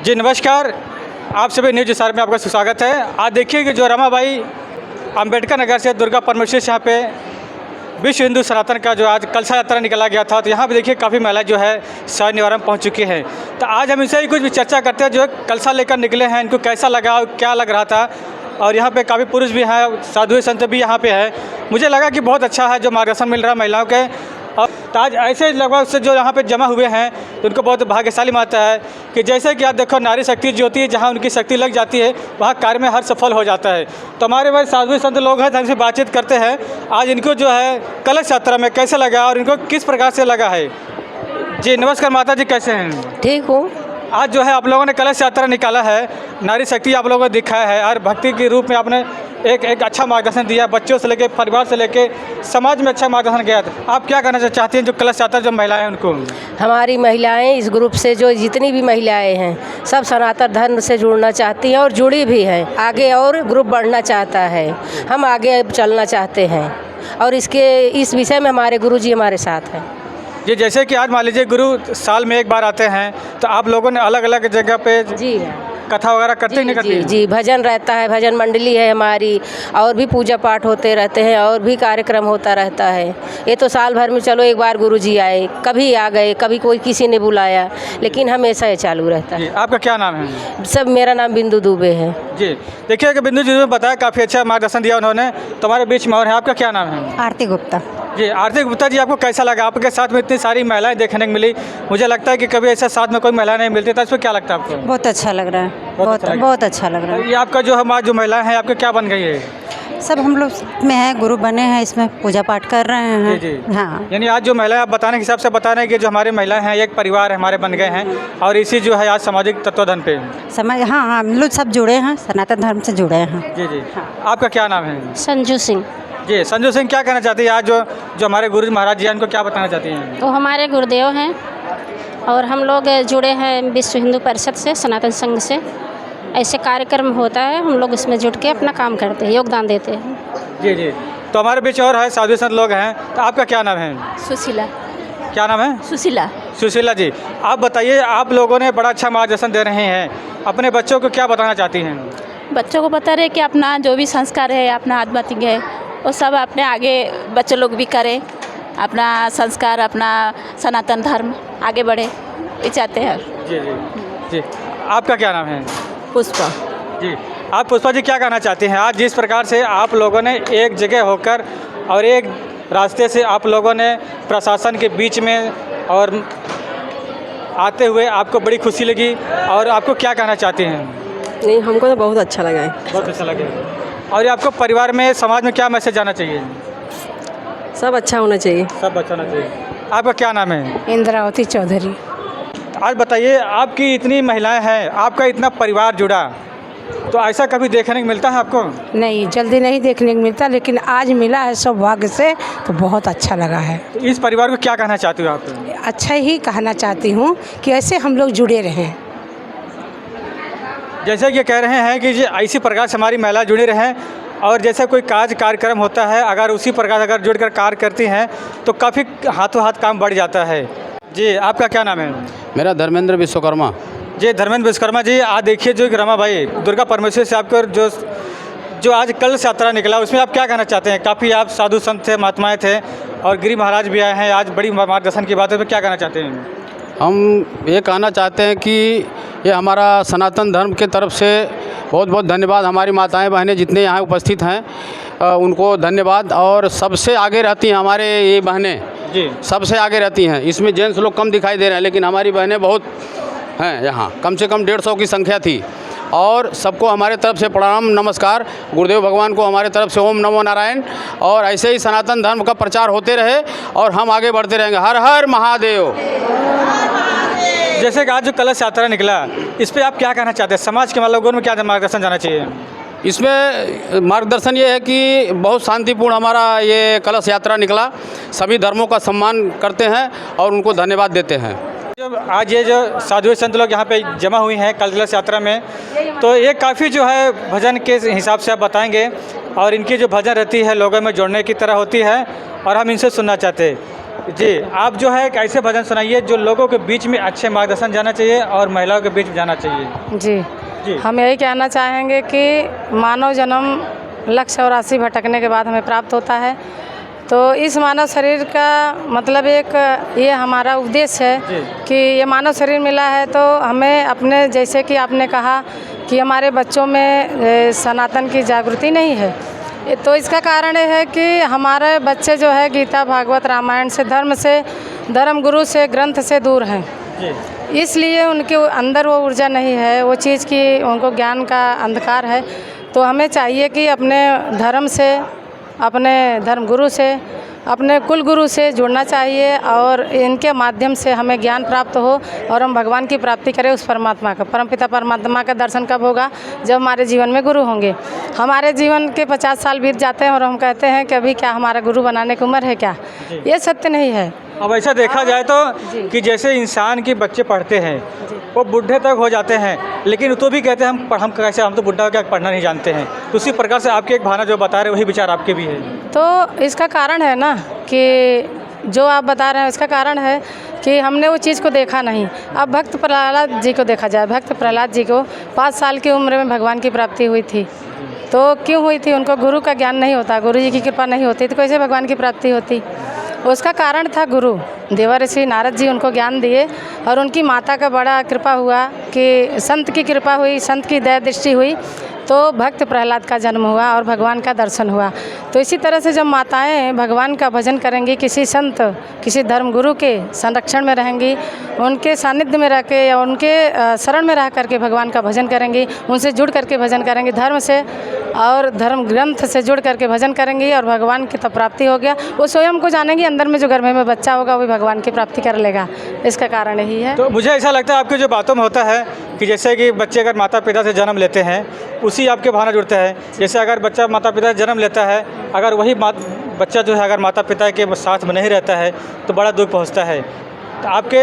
जी नमस्कार, आप सभी न्यूज स्टार में आपका स्वागत है। आज देखिए कि जो रमाबाई अंबेडकर नगर से दुर्गा परमेश्वरी से यहाँ पे विश्व हिंदू सनातन का जो आज कलशा यात्रा निकाला गया था, तो यहाँ पे देखिए काफ़ी महिलाएं जो है शव निवारण पहुँच चुकी हैं। तो आज हम इनसे ही कुछ भी चर्चा करते हैं, जो कलशा लेकर निकले हैं, इनको कैसा लगा और क्या लग रहा था। और यहाँ पे काफ़ी पुरुष भी हैं, साधु संत भी यहाँ पे है। मुझे लगा कि बहुत अच्छा है जो मार्गदर्शन मिल रहा है महिलाओं के। और आज ऐसे लगभग से जो यहाँ पे जमा हुए हैं, तो उनको बहुत भाग्यशाली मानता है कि जैसे कि आप देखो नारी शक्ति जो होती है, जहाँ उनकी शक्ति लग जाती है वहाँ कार्य में हर सफल हो जाता है। तो हमारे भाई साधु संत लोग हैं, हमसे बातचीत करते हैं आज इनको जो है कलश यात्रा में कैसे लगा और इनको किस प्रकार से लगा है। जी नमस्कार माता जी, कैसे हैं? ठीक हूँ। आज जो है आप लोगों ने कलश यात्रा निकाला है, नारी शक्ति आप लोगों ने दिखाया है और भक्ति के रूप में आपने एक अच्छा मार्गदर्शन दिया, बच्चों से लेके परिवार से लेके समाज में अच्छा मार्गदर्शन किया। आप क्या करना चाहती हैं जो कलश यात्रा जो महिलाएं हैं उनको? हमारी महिलाएं इस ग्रुप से जो जितनी भी महिलाएं हैं सब सनातन धर्म से जुड़ना चाहती हैं और जुड़ी भी हैं। आगे और ग्रुप बढ़ना चाहता है, हम आगे चलना चाहते हैं और इस विषय में हमारे गुरुजी हमारे साथ हैं। जी जैसे कि आज मान लीजिए गुरु साल में एक बार आते हैं, तो आप लोगों ने अलग अलग जगह पे जी कथा वगैरह करते ही नहीं करते? जी भजन रहता है, भजन मंडली है हमारी, और भी पूजा पाठ होते रहते हैं और भी कार्यक्रम होता रहता है। ये तो साल भर में चलो एक बार गुरुजी आए, कभी आ गए, कभी कोई किसी ने बुलाया, लेकिन हमेशा ये चालू रहता है। आपका क्या नाम है? सब मेरा नाम बिंदु दुबे है। जी देखिए कि बिंदु जी ने बताया, काफ़ी अच्छा मार्गदर्शन दिया उन्होंने। तुम्हारे बीच में और है, आपका क्या नाम है? आरती गुप्ता। जी आरती गुप्ता जी, आपको कैसा लगा? आपके साथ में इतनी सारी महिलाएं देखने को मिली, मुझे लगता है कि कभी ऐसा साथ में कोई महिला नहीं मिलती था, इस पर क्या लगता है आपको? बहुत अच्छा लग रहा है, बहुत अच्छा लग रहा है। ये आपका जो हमारे जो महिलाएं हैं आपके क्या बन गई है? सब हम लोग में है, गुरु बने हैं, इसमें पूजा पाठ कर रहे हैं। जी जी। हाँ, यानी आज जो महिलाएं आप बताने के हिसाब से बता रहे हैं कि जो हमारे महिलाएं हैं एक परिवार हमारे बन गए हैं और इसी जो है आज सामाजिक तत्वधन पे समझ। हाँ हाँ, हम लोग सब जुड़े हैं, सनातन धर्म से जुड़े हैं। जी जी। आपका क्या नाम है? संजू सिंह। जी संजू सिंह, क्या कहना चाहती है आज जो हमारे गुरु महाराज जी हैं उनको क्या बताना चाहती हैं? वो हमारे गुरुदेव हैं और हम लोग जुड़े हैं विश्व हिंदू परिषद से, सनातन संघ से। ऐसे कार्यक्रम होता है, हम लोग इसमें जुट के अपना काम करते हैं, योगदान देते हैं। जी जी। तो हमारे बीच और है साधु संत लोग हैं, तो आपका क्या नाम है? सुशीला। क्या नाम है? सुशीला। सुशीला जी, आप बताइए, आप लोगों ने बड़ा अच्छा मार्गदर्शन दे रहे हैं, अपने बच्चों को क्या बताना चाहती हैं? बच्चों को बता रहे कि अपना जो भी संस्कार है, अपना आध्यात्मिक है, वो सब अपने आगे बच्चे लोग भी करें, अपना संस्कार, अपना सनातन धर्म आगे बढ़े, ये चाहते हैं। जी जी जी। आपका क्या नाम है? पुष्पा। जी आप पुष्पा जी क्या कहना चाहते हैं? आज जिस प्रकार से आप लोगों ने एक जगह होकर और एक रास्ते से आप लोगों ने प्रशासन के बीच में और आते हुए आपको बड़ी खुशी लगी, और आपको क्या कहना चाहते हैं? नहीं, हमको तो बहुत अच्छा लगा है। बहुत अच्छा लगे। और ये आपको परिवार में समाज में क्या मैसेज जाना चाहिए? सब अच्छा होना चाहिए। सब अच्छा होना चाहिए। आपका क्या नाम है? इंद्रावती चौधरी। आज बताइए, आपकी इतनी महिलाएं हैं, आपका इतना परिवार जुड़ा, तो ऐसा कभी देखने को मिलता है आपको? नहीं, जल्दी नहीं देखने को मिलता, लेकिन आज मिला है सौभाग्य से, तो बहुत अच्छा लगा है। तो इस परिवार को क्या कहना चाहती हो आप? अच्छा ही कहना चाहती हूँ कि ऐसे हम लोग जुड़े रहें। जैसे कि कह रहे हैं कि इसी प्रकार से हमारी महिला जुड़ी रहें, और जैसे कोई कार्यक्रम होता है, अगर उसी प्रकार अगर जुड़कर कार्य करती हैं तो काफ़ी हाथों हाथ काम बढ़ जाता है। जी आपका क्या नाम है? मेरा धर्मेंद्र विश्वकर्मा। जी धर्मेंद्र विश्वकर्मा जी, आज देखिए जो रमाबाई दुर्गा परमेश्वरी से आपको जो आज कलश यात्रा निकला, उसमें आप क्या कहना चाहते हैं? काफ़ी आप साधु संत थे, महात्माएँ थे, और गिरी महाराज भी आए हैं, आज बड़ी मार्गदर्शन की बात है, तो क्या कहना चाहते हैं? हम ये कहना चाहते हैं कि ये हमारा सनातन धर्म के तरफ से बहुत बहुत धन्यवाद। हमारी माताएं बहनें जितने यहाँ उपस्थित हैं उनको धन्यवाद, और सबसे आगे रहती हैं हमारे ये बहनें जी, सबसे आगे रहती हैं। इसमें जेंट्स लोग कम दिखाई दे रहे हैं, लेकिन हमारी बहनें बहुत हैं यहाँ, कम से कम 150 की संख्या थी। और सबको हमारे तरफ से प्रणाम नमस्कार, गुरुदेव भगवान को हमारे तरफ से ओम नमो नारायण। और ऐसे ही सनातन धर्म का प्रचार होते रहे और हम आगे बढ़ते रहेंगे। हर हर महादेव। जैसे कि आज जो कलश यात्रा निकला, इस पर आप क्या कहना चाहते हैं? समाज के लोगों में क्या मार्गदर्शन जाना चाहिए? इसमें मार्गदर्शन ये है कि बहुत शांतिपूर्ण हमारा ये कलश यात्रा निकला। सभी धर्मों का सम्मान करते हैं और उनको धन्यवाद देते हैं। जब आज ये जो साधु संत लोग यहाँ पे जमा हुई हैं कलश यात्रा में, तो ये काफ़ी जो है भजन के हिसाब से आप बताएंगे, और इनकी जो भजन रहती है लोगों में जोड़ने की तरह होती है, और हम इनसे सुनना चाहते हैं। जी, आप जो है एक ऐसे भजन सुनाइए जो लोगों के बीच में अच्छे मार्गदर्शन जाना चाहिए और महिलाओं के बीच में जाना चाहिए। जी जी। हम यही कहना चाहेंगे कि मानव जन्म लक्ष्य और राशि भटकने के बाद हमें प्राप्त होता है, तो इस मानव शरीर का मतलब एक ये हमारा उद्देश्य है कि ये मानव शरीर मिला है तो हमें अपने, जैसे कि आपने कहा कि हमारे बच्चों में सनातन की जागृति नहीं है, तो इसका कारण ये है कि हमारे बच्चे जो है गीता भागवत रामायण से, धर्म गुरु से, ग्रंथ से दूर हैं। इसलिए उनके अंदर वो ऊर्जा नहीं है, वो चीज़ की उनको ज्ञान का अंधकार है। तो हमें चाहिए कि अपने धर्म से, अपने धर्म गुरु से, अपने कुल गुरु से जुड़ना चाहिए और इनके माध्यम से हमें ज्ञान प्राप्त हो और हम भगवान की प्राप्ति करें, उस परमात्मा का, परमपिता परमात्मा का दर्शन कब होगा? जब हमारे जीवन में गुरु होंगे। हमारे जीवन के 50 साल बीत जाते हैं और हम कहते हैं कि अभी क्या हमारा गुरु बनाने की उम्र है क्या? ये सत्य नहीं है। अब ऐसा देखा जाए तो कि जैसे इंसान के बच्चे पढ़ते हैं वो बूढ़े तक हो जाते हैं, लेकिन तो भी कहते हैं हम कैसे, हम तो बुढ़ा क्या पढ़ना नहीं जानते हैं। तो उसी प्रकार से आपकी एक भावना जो बता रहे वही विचार आपके भी है। तो इसका कारण है ना कि जो आप बता रहे हैं इसका कारण है कि हमने वो चीज़ को देखा नहीं। अब भक्त प्रहलाद जी को देखा जाए, भक्त प्रहलाद जी को 5 साल की उम्र में भगवान की प्राप्ति हुई थी। तो क्यों हुई थी? उनको गुरु का ज्ञान नहीं होता, गुरु जी की कृपा नहीं होती, तो कैसे भगवान की प्राप्ति होती? उसका कारण था गुरु। देवर्षि नारद जी उनको ज्ञान दिए और उनकी माता का बड़ा कृपा हुआ कि संत की कृपा हुई, संत की दया दृष्टि हुई, तो भक्त प्रहलाद का जन्म हुआ और भगवान का दर्शन हुआ। तो इसी तरह से जब माताएं भगवान का भजन करेंगी, किसी संत, किसी धर्म गुरु के संरक्षण में रहेंगी, उनके सानिध्य में रह के या उनके शरण में रह करके भगवान का भजन करेंगी, उनसे जुड़ करके भजन करेंगी, धर्म से और धर्म ग्रंथ से जुड़ करके भजन करेंगी और भगवान की तब प्राप्ति हो गया। वो स्वयं को जानेंगी, अंदर में जो गर्भ में बच्चा होगा वो भगवान की प्राप्ति कर लेगा। इसका कारण यही है। तो मुझे ऐसा लगता है आपकी जो बातों में होता है कि जैसे कि बच्चे अगर माता पिता से जन्म लेते हैं उसी आपके भावना जुड़ता है। जैसे अगर बच्चा माता पिता से जन्म लेता है, अगर वही बच्चा जो है अगर माता पिता के साथ में नहीं रहता है तो बड़ा दुख पहुँचता है। तो आपके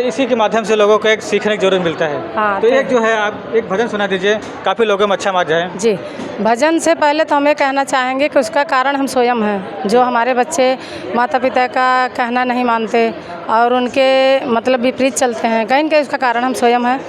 इसी के माध्यम से लोगों को एक सीखने की जरूरत मिलता है। हाँ, तो एक जो है आप एक भजन सुना दीजिए, काफ़ी लोगों में अच्छा मार जाए। जी, भजन से पहले तो हमें कहना चाहेंगे कि उसका कारण हम स्वयं हैं। जो हमारे बच्चे माता पिता का कहना नहीं मानते और उनके मतलब विपरीत चलते हैं, कहीं न कहीं उसका कारण हम स्वयं हैं।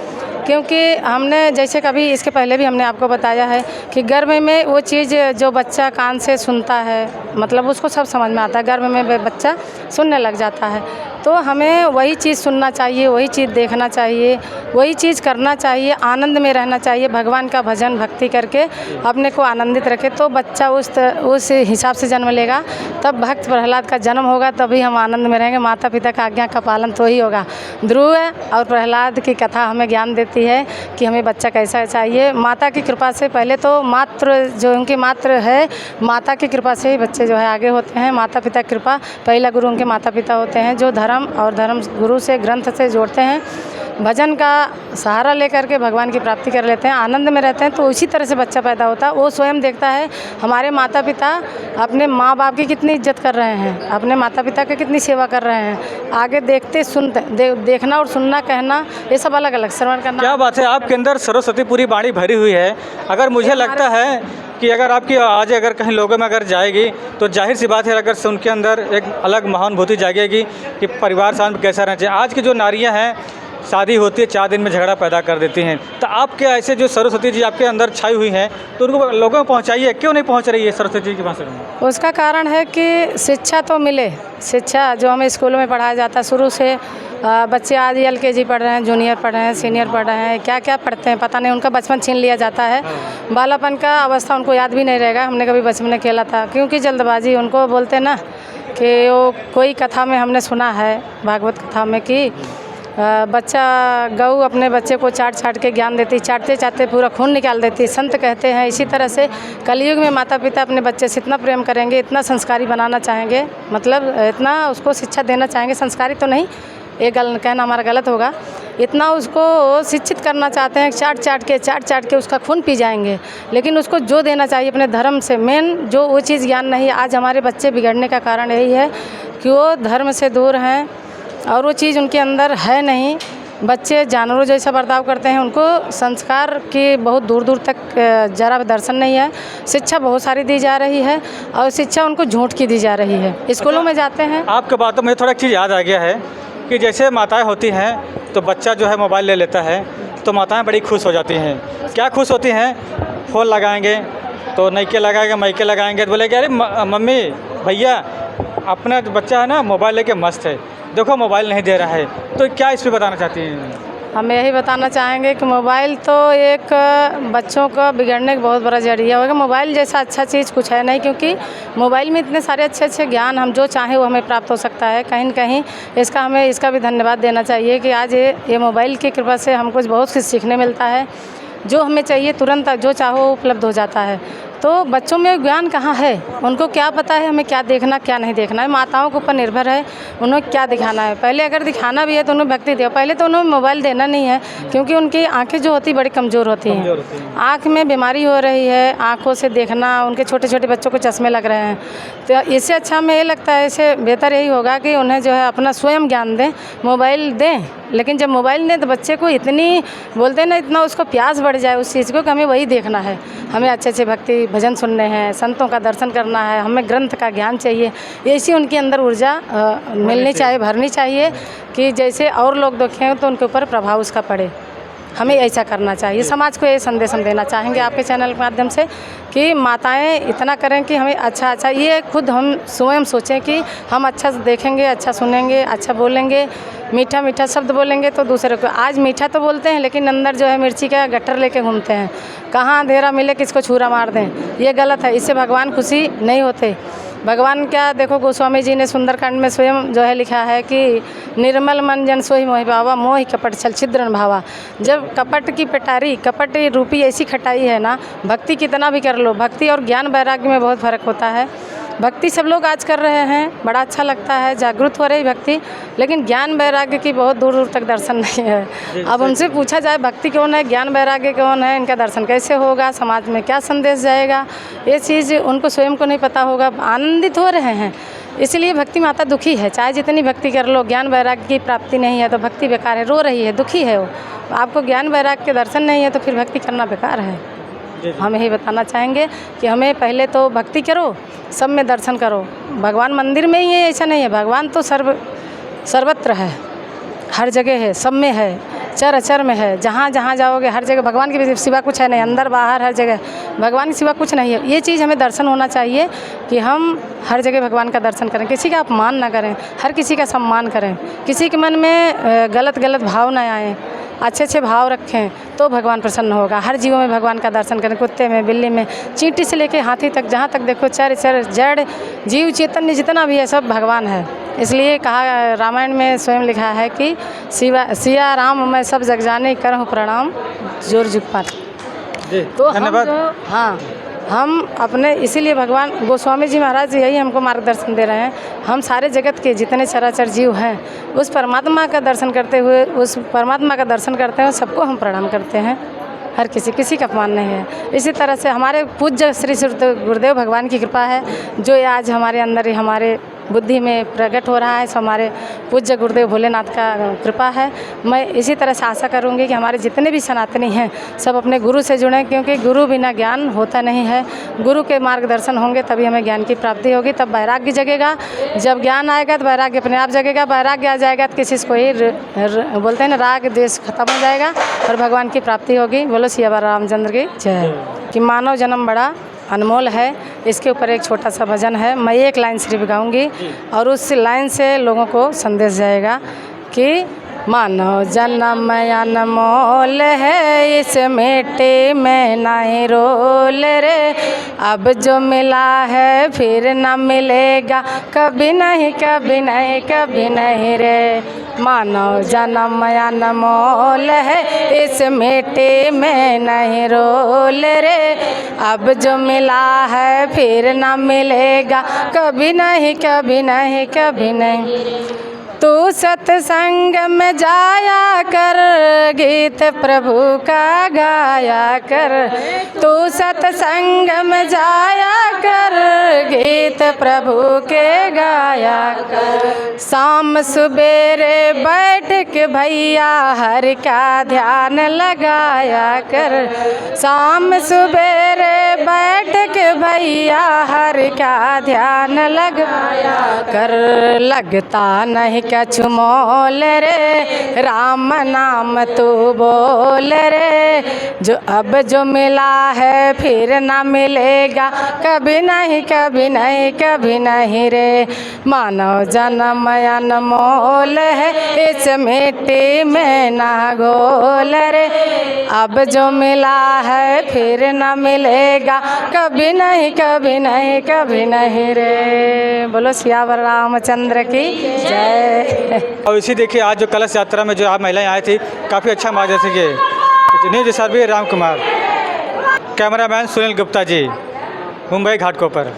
क्योंकि हमने जैसे कभी इसके पहले भी हमने आपको बताया है कि गर्भ में वो चीज़ जो बच्चा कान से सुनता है, मतलब उसको सब समझ में आता है, गर्भ में बच्चा सुनने लग जाता है। तो हमें वही चीज़ सुनना चाहिए, वही चीज़ देखना चाहिए, वही चीज़ करना चाहिए, आनंद में रहना चाहिए, भगवान का भजन भक्ति करके अपने को आनंदित रखे। तो बच्चा उस हिसाब से जन्म लेगा, तब भक्त प्रहलाद का जन्म होगा, तभी हम आनंद में रहेंगे। माता पिता का आज्ञा का पालन तो ही होगा। ध्रुव और प्रहलाद की कथा हमें ज्ञान देती है कि हमें बच्चा कैसा चाहिए। माता की कृपा से, पहले तो मातृ जो उनकी मातृ है, माता की कृपा से ही बच्चे जो है आगे होते हैं। माता पिता की कृपा, पहला गुरु उनके माता पिता होते हैं जो धर्म और धर्म गुरु से, ग्रंथ से जोड़ते हैं, भजन का सहारा लेकर के भगवान की प्राप्ति कर लेते हैं, आनंद में रहते हैं। तो उसी तरह से बच्चा पैदा होता है। वो स्वयं देखता है हमारे माता पिता अपने माँ बाप की कितनी इज्जत कर रहे हैं, अपने माता पिता की कितनी सेवा कर रहे हैं। आगे देखते सुनते देखना और सुनना, कहना, ये सब अलग अलग, श्रवण करना। क्या बात है, आपके अंदर सरस्वती पूरी बाणी भरी हुई है। अगर मुझे लगता है कि अगर आपकी आज अगर कहीं लोगों में अगर जाएगी तो जाहिर सी बात है अगर से उनके अंदर एक अलग महानुभूति जागेगी कि परिवार साथ कैसा रहना चाहिए। आज की जो नारियां हैं, शादी होती है 4 दिन में झगड़ा पैदा कर देती हैं। तो आपके ऐसे जो सरस्वती जी आपके अंदर छाई हुई हैं, तो उनको लोगों में पहुंचाइए। क्यों नहीं पहुंच रही है सरस्वती जी की भाषा में? उसका कारण है कि शिक्षा तो मिले, शिक्षा जो हमें स्कूल में पढ़ाया जाता है शुरू से। बच्चे आज LKG पढ़ रहे हैं, जूनियर पढ़ रहे हैं, सीनियर पढ़ रहे हैं, क्या क्या पढ़ते हैं पता नहीं, उनका बचपन छीन लिया जाता है। बालापन का अवस्था उनको याद भी नहीं रहेगा हमने कभी बचपन में खेला था, क्योंकि जल्दबाजी। उनको बोलते ना कि वो कोई कथा में हमने सुना है, भागवत कथा में, कि बच्चा गऊ अपने बच्चे को चाट के ज्ञान देती, चाटते चाटते पूरा खून निकाल देती, संत कहते हैं। इसी तरह से कलयुग में माता पिता अपने बच्चे से इतना प्रेम करेंगे, इतना संस्कारी बनाना चाहेंगे, मतलब इतना उसको शिक्षा देना चाहेंगे, संस्कारी तो नहीं, ये कहना हमारा गलत होगा, इतना उसको शिक्षित करना चाहते हैं, चाट के उसका खून पी जाएंगे। लेकिन उसको जो देना चाहिए अपने धर्म से, मेन जो वो चीज़ ज्ञान नहीं है। आज हमारे बच्चे बिगड़ने का कारण यही है कि वो धर्म से दूर हैं और वो चीज़ उनके अंदर है नहीं। बच्चे जानवरों जैसा बर्ताव करते हैं, उनको संस्कार की बहुत दूर दूर तक जरा भी दर्शन नहीं है। शिक्षा बहुत सारी दी जा रही है और शिक्षा उनको झूठ की दी जा रही है। स्कूलों में जाते हैं। आपके बातों में थोड़ा एक चीज़ याद आ गया है कि जैसे माताएं होती हैं तो बच्चा जो है मोबाइल ले लेता है तो माताएं बड़ी खुश हो जाती हैं। क्या खुश होती हैं? फ़ोन लगाएंगे तो नईके लगाएंगे, मायके लगाएंगे तो बोलेंगे अरे मम्मी भैया अपना जो बच्चा है ना मोबाइल लेके मस्त है, देखो मोबाइल नहीं दे रहा है। तो क्या इस पर बताना चाहती हैं? हम यही बताना चाहेंगे कि मोबाइल तो एक बच्चों का बिगड़ने का बहुत बड़ा जरिया होगा। मोबाइल जैसा अच्छा चीज़ कुछ है नहीं, क्योंकि मोबाइल में इतने सारे अच्छे अच्छे ज्ञान हम जो चाहें वो हमें प्राप्त हो सकता है। कहीं न कहीं हमें इसका भी धन्यवाद देना चाहिए कि आज ये मोबाइल की कृपा से हमको बहुत कुछ सीखने मिलता है। जो हमें चाहिए तुरंत जो चाहो उपलब्ध हो जाता है। तो बच्चों में ज्ञान कहाँ है? उनको क्या पता है हमें क्या देखना क्या नहीं देखना है? माताओं के ऊपर निर्भर है उन्हें क्या दिखाना है। पहले अगर दिखाना भी है तो उन्हें भक्ति दो। पहले तो उन्हें मोबाइल देना नहीं है, क्योंकि उनकी आंखें जो होती बड़ी कमज़ोर होती हैं। आँख में बीमारी हो रही है, आँखों से देखना, उनके छोटे छोटे बच्चों को चश्मे लग रहे हैं। तो इससे अच्छा हमें ये लगता है, इससे बेहतर यही होगा कि उन्हें जो है अपना स्वयं ज्ञान दें, मोबाइल दें। लेकिन जब मोबाइल दें तो बच्चे को इतनी बोलते हैं ना, इतना उसको प्यास बढ़ जाए उस चीज़ को कि हमें वही देखना है। हमें अच्छे अच्छे भक्ति भजन सुनने हैं, संतों का दर्शन करना है, हमें ग्रंथ का ज्ञान चाहिए। ऐसी उनके अंदर ऊर्जा मिलनी चाहिए, भरनी चाहिए कि जैसे और लोग देखें तो उनके ऊपर प्रभाव उसका पड़े। हमें ऐसा करना चाहिए। समाज को ये संदेश हम देना चाहेंगे आपके चैनल के माध्यम से कि माताएं इतना करें कि हमें अच्छा ये खुद हम स्वयं सोचें कि हम अच्छा देखेंगे, अच्छा सुनेंगे, अच्छा बोलेंगे, मीठा मीठा शब्द बोलेंगे तो दूसरे को। आज मीठा तो बोलते हैं लेकिन अंदर जो है मिर्ची का गट्टर लेके घूमते हैं। कहाँ अंधेरा मिले किसको छुरा मार दें, ये गलत है। इससे भगवान खुशी नहीं होते। भगवान क्या देखो, गोस्वामी जी ने सुंदरकांड में स्वयं जो है लिखा है कि निर्मल मन जन सोहि मोहि भावा, मोहि कपट छल छिद्रन भावा। जब कपट की पिटारी, कपट रूपी ऐसी खटाई है ना, भक्ति कितना भी कर लो, भक्ति और ज्ञान वैराग्य में बहुत फ़र्क होता है। भक्ति सब लोग आज कर रहे हैं, बड़ा अच्छा लगता है, जागरूक हो रही भक्ति, लेकिन ज्ञान वैराग्य की बहुत दूर दूर तक दर्शन नहीं है। अब उनसे पूछा जाए भक्ति कौन है, ज्ञान वैराग्य कौन है, इनका दर्शन कैसे होगा, समाज में क्या संदेश जाएगा, ये चीज़ उनको स्वयं को नहीं पता होगा। आनंदित हो रहे हैं, इसलिए भक्ति माता दुखी है। चाहे जितनी भक्ति कर लो, ज्ञान वैराग्य की प्राप्ति नहीं है तो भक्ति बेकार है, रो रही है, दुखी है वो। आपको ज्ञान वैराग्य के दर्शन नहीं है तो फिर भक्ति करना बेकार है। हम यही बताना चाहेंगे कि हमें पहले तो भक्ति करो, सब में दर्शन करो। भगवान मंदिर में ही है ऐसा नहीं है, भगवान तो सर्वत्र है, हर जगह है, सब में है, चर अचर में है। जहाँ जहाँ जाओगे हर जगह भगवान के सिवा कुछ है नहीं, अंदर बाहर हर जगह भगवान के सिवा कुछ नहीं है। ये चीज़ हमें दर्शन होना चाहिए कि हम हर जगह भगवान का दर्शन करें, किसी का अपमान ना करें, हर किसी का सम्मान करें, किसी के मन में गलत भाव ना आए, अच्छे अच्छे भाव रखें तो भगवान प्रसन्न होगा। हर जीवों में भगवान का दर्शन करें, कुत्ते में, बिल्ली में, चींटी से लेके हाथी तक, जहाँ तक देखो चर जड़ जीव चैतन्य जितना भी है सब भगवान है। इसलिए कहा, रामायण में स्वयं लिखा है कि सिया राम मैं सब जग जाने करहूँ प्रणाम जोर जुग पात। तो धन्यवाद। हम अपने इसीलिए भगवान गोस्वामी जी महाराज यही हमको मार्गदर्शन दे रहे हैं। हम सारे जगत के जितने चराचर जीव हैं उस परमात्मा का दर्शन करते हुए, उस परमात्मा का दर्शन करते हैं, सबको हम प्रणाम करते हैं। हर किसी का अपमान नहीं है। इसी तरह से हमारे पूज्य श्री गुरुदेव भगवान की कृपा है जो आज हमारे अंदर हमारे बुद्धि में प्रकट हो रहा है। सो हमारे पूज्य गुरुदेव भोलेनाथ का कृपा है। मैं इसी तरह से आशा करूंगी कि हमारे जितने भी सनातनी हैं सब अपने गुरु से जुड़ें, क्योंकि गुरु बिना ज्ञान होता नहीं है। गुरु के मार्गदर्शन होंगे तभी हमें ज्ञान की प्राप्ति होगी, तब वैराग्य जगेगा। जब ज्ञान आएगा तो वैराग्य अपने आप जगेगा। वैराग्य आ जाएगा तो किसी को ही बोलते हैं ना, राग द्वेष खत्म हो जाएगा और भगवान की प्राप्ति होगी। बोलो सिया रामचंद्र की जय। कि मानव जन्म बड़ा अनमोल है, इसके ऊपर एक छोटा सा भजन है, मैं एक लाइन सिर्फ गाऊंगी और उस लाइन से लोगों को संदेश जाएगा कि मानव जन्म अनमोल है, इस मिट्टी में नहीं रोल रे, अब जो मिला है फिर न मिलेगा, कभी नहीं कभी नहीं कभी नहीं रे। मानव जन्म अनमोल है, इस मिट्टी में नहीं रोल रे, अब जो मिला है फिर न मिलेगा, कभी नहीं कभी नहीं कभी नहीं। तू सत्संग में जाया कर, गीत प्रभु का गाया कर। तू सत्संग में जाया कर, गीत प्रभु के गाया कर। शाम सवेरे बैठ के भैया हर का ध्यान लगाया कर। शाम सवेरे बैठ के भैया हर का ध्यान लगाया कर। लगता नहीं कछु मोल रे, राम नाम तू बोल रे। जो अब जो मिला है फिर ना मिलेगा, कभी नहीं कभी नहीं कभी नहीं रे। मानव जन्म अनमोल है, इस मिट्टी में ना घोल रे। अब जो मिला है फिर ना मिलेगा, कभी नहीं कभी नहीं कभी नहीं रे। बोलो सियावर रामचंद्र की जय। और इसी देखिए आज जो कलश यात्रा में जो आप महिलाएं आई थी, काफ़ी अच्छा मार्गदर्शन किए। न्यूज सर्वे राम कुमार, कैमरामैन सुनील गुप्ता जी, मुंबई घाटकोपर।